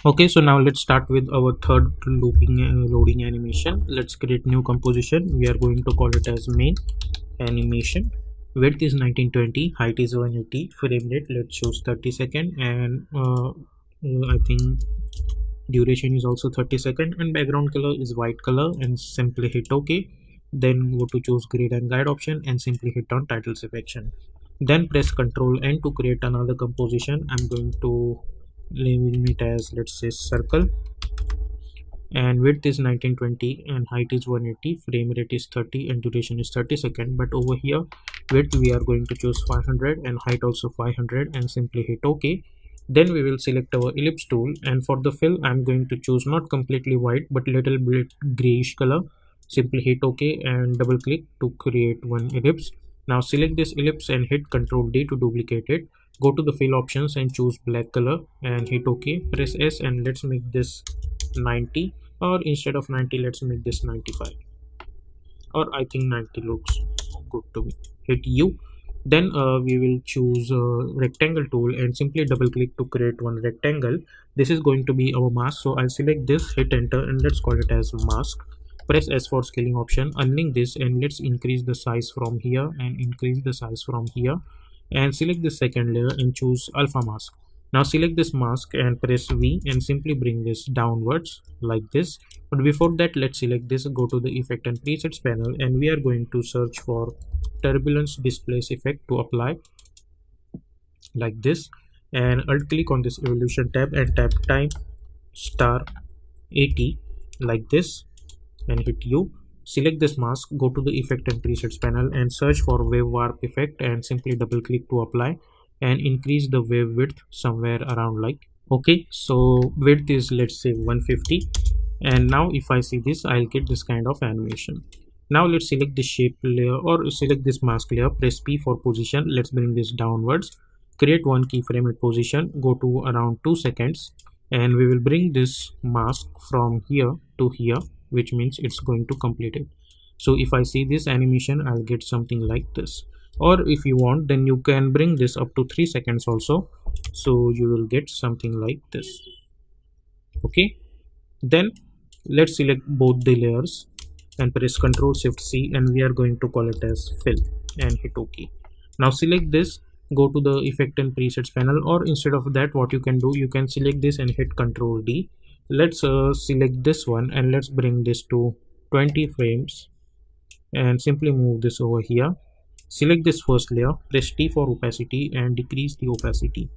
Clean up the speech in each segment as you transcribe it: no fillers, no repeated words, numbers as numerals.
Okay, so now let's start with our third loading animation. Let's create new composition. We are going to call it as main animation. Width is 1920, height is 180, frame rate let's choose 30 second, and I think duration is also 30 second, and background color is white color, and simply hit OK. Then go to choose grid and guide option and simply hit on title selection. Then press Ctrl N to create another composition. I'm going to name it as, let's say, circle, and width is 1920 and height is 180, frame rate is 30 and duration is 30 second. But over here width we are going to choose 500 and height also 500 and simply hit OK. Then we will select our ellipse tool, and for the fill I'm going to choose not completely white but little bit grayish color. Simply hit OK and double click to create one ellipse. Now select this ellipse and hit Ctrl D to duplicate it. Go to the fill options and choose black color and hit OK. Press S and let's make this 90, or instead of 90 let's make this 95, or I think 90 looks good to me. Hit U. Then we will choose rectangle tool and simply double click to create one rectangle. This is going to be our mask, so I'll select this, hit enter, and let's call it as mask. Press S for scaling option, unlink this, and let's increase the size from here and increase the size from here, and select the second layer and choose alpha mask. Now select this mask and press V and simply bring this downwards like this. But before that, let's select this, go to the effect and presets panel, and we are going to search for turbulence displace effect to apply like this, and alt click on this evolution tab and tap time star 80 like this and hit U. Select this mask, go to the effect and presets panel and search for wave warp effect and simply double click to apply, and increase the wave width somewhere around like okay. So width is, let's say, 150, and now if I see this I'll get this kind of animation. Now let's select the shape layer or select this mask layer, press P for position, let's bring this downwards, create one keyframe at position, go to around 2 seconds, and we will bring this mask from here to here, which means it's going to complete it. So if I see this animation I'll get something like this, or if you want then you can bring this up to 3 seconds also, so you will get something like this. Okay, then let's select both the layers and press Ctrl Shift C, and we are going to call it as fill and hit OK. Now select this, go to the effect and presets panel, or instead of that what you can do, you can select this and hit Ctrl D. Let's select this one and let's bring this to 20 frames and simply move this over here. Select this first layer, press T for opacity and decrease the opacity,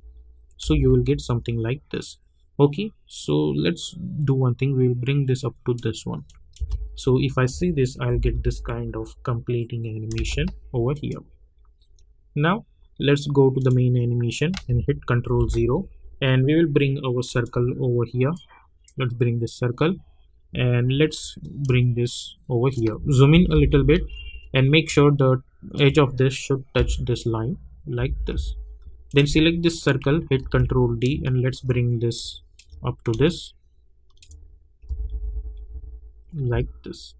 so you will get something like this. Okay, so let's do one thing, we will bring this up to this one. So if I see this I'll get this kind of completing animation over here. Now let's go to the main animation and hit Ctrl 0, and we will bring our circle over here. Let's bring this circle and let's bring this over here. Zoom in a little bit and make sure the edge of this should touch this line like this. Then select this circle, hit Ctrl D, and let's bring this up to this like this.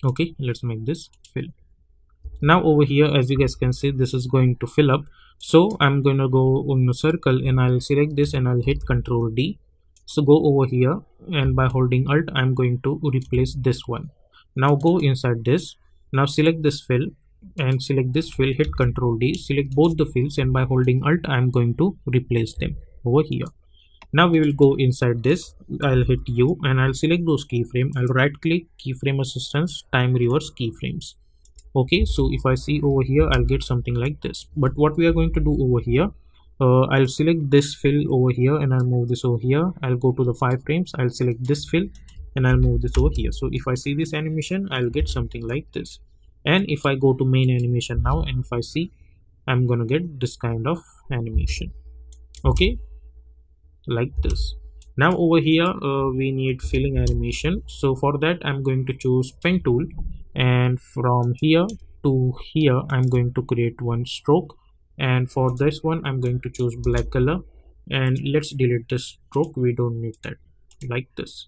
Okay, let's make this fill. Now over here, as you guys can see, this is going to fill up, so I'm going to go on the circle and I'll select this and I'll hit Ctrl D. So go over here and by holding Alt I'm going to replace this one. Now go inside this. Now select this fill and select this fill, hit Ctrl D, select both the fills, and by holding Alt I'm going to replace them over here. Now we will go inside this, I'll hit U and I'll select those keyframe, I'll right click keyframe assistance, time reverse keyframes. Okay, so if I see over here I'll get something like this. But what we are going to do over here, I'll select this fill over here and I'll move this over here. I'll go to the 5 frames, I'll select this fill and I'll move this over here. So if I see this animation I'll get something like this. And if I go to main animation now and if I see, I'm gonna get this kind of animation. Okay, like this. Now over here we need filling animation, so for that I'm going to choose pen tool, and from here to here I'm going to create one stroke, and for this one I'm going to choose black color, and let's delete this stroke, we don't need that, like this.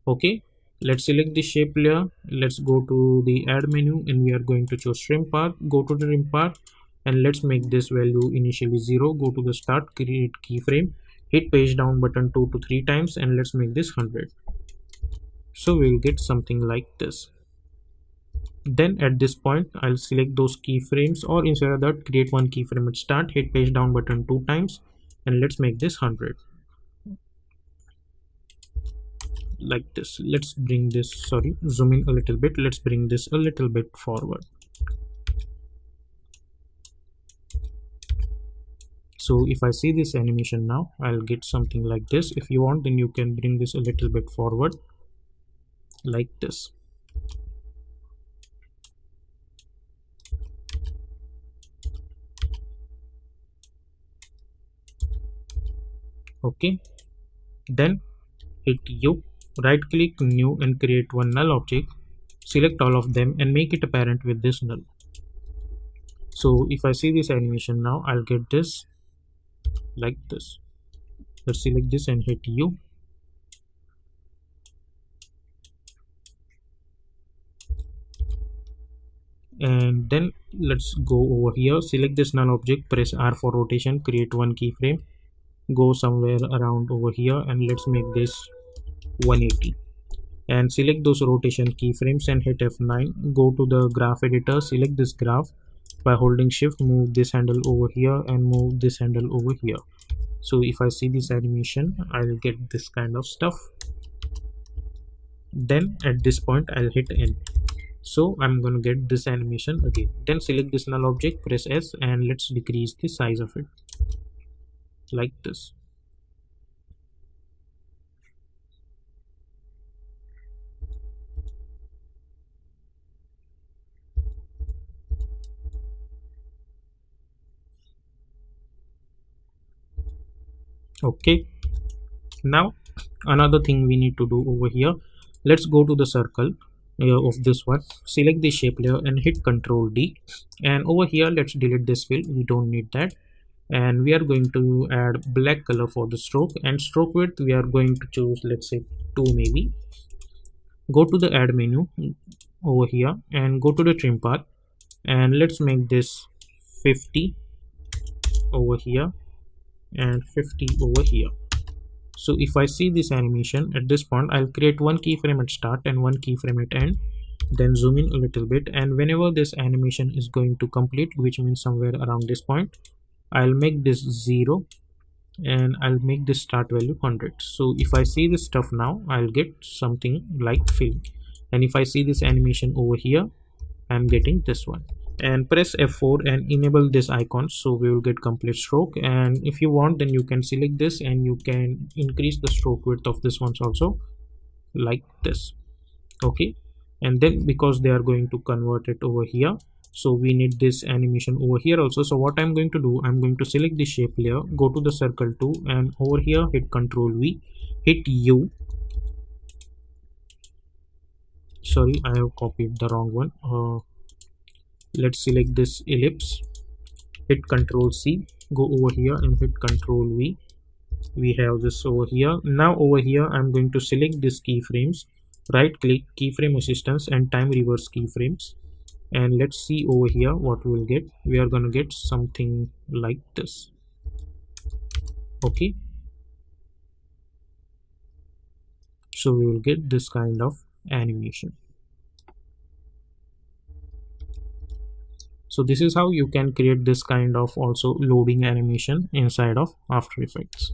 Okay, let's select the shape layer, let's go to the add menu and we are going to choose trim path, go to the trim path and let's make this value initially 0, go to the start, create keyframe, hit page down button 2 to 3 times, and let's make this 100. So we'll get something like this. Then at this point I'll select those keyframes, or instead of that, create one keyframe at start, hit page down button 2 times, and let's make this 100 like this. Let's bring this, sorry, zoom in a little bit. Let's bring this a little bit forward. So if I see this animation now, I'll get something like this. If you want, then you can bring this a little bit forward like this. Okay, then hit U, right click new and create one null object. Select all of them and make it apparent with this null. So if I see this animation now, I'll get this like this. Let's select this and hit U. And then let's go over here, select this null object, press R for rotation, create one keyframe, go somewhere around over here, and let's make this 180. And select those rotation keyframes and hit F9. Go to the graph editor, select this graph. By holding shift, move this handle over here and move this handle over here. So if I see this animation, I'll get this kind of stuff. Then at this point I'll hit N. So I'm going to get this animation again. Then select this null object, press S, and let's decrease the size of it like this. Okay, now another thing we need to do over here, let's go to the circle of this one, select the shape layer and hit Ctrl D, and over here let's delete this fill, we don't need that. And we are going to add black color for the stroke, and stroke width we are going to choose, let's say 2 maybe. Go to the add menu over here and go to the trim path, and let's make this 50 over here and 50 over here. So if I see this animation at this point, I'll create one keyframe at start and one keyframe at end, then zoom in a little bit, and whenever this animation is going to complete, which means somewhere around this point, I'll make this 0 and I'll make this start value 100. So if I see this stuff now, I'll get something like fill. And if I see this animation over here, I'm getting this one. And press F4 and enable this icon, so we will get complete stroke. And if you want, then you can select this and you can increase the stroke width of this ones also like this. Okay, and then because they are going to convert it over here, so we need this animation over here also. So what I'm going to do, I'm going to select the shape layer, go to the circle tool, and over here hit Ctrl V, hit U. Sorry, I have copied the wrong one. Let's select this ellipse, hit Ctrl C, go over here and hit Ctrl V. We have this over here. Now over here I'm going to select this keyframes, right click, keyframe assistance and time reverse keyframes, and let's see over here what we will get. We are going to get something like this. Okay, so we will get this kind of animation. So this is how you can create this kind of also loading animation inside of After Effects.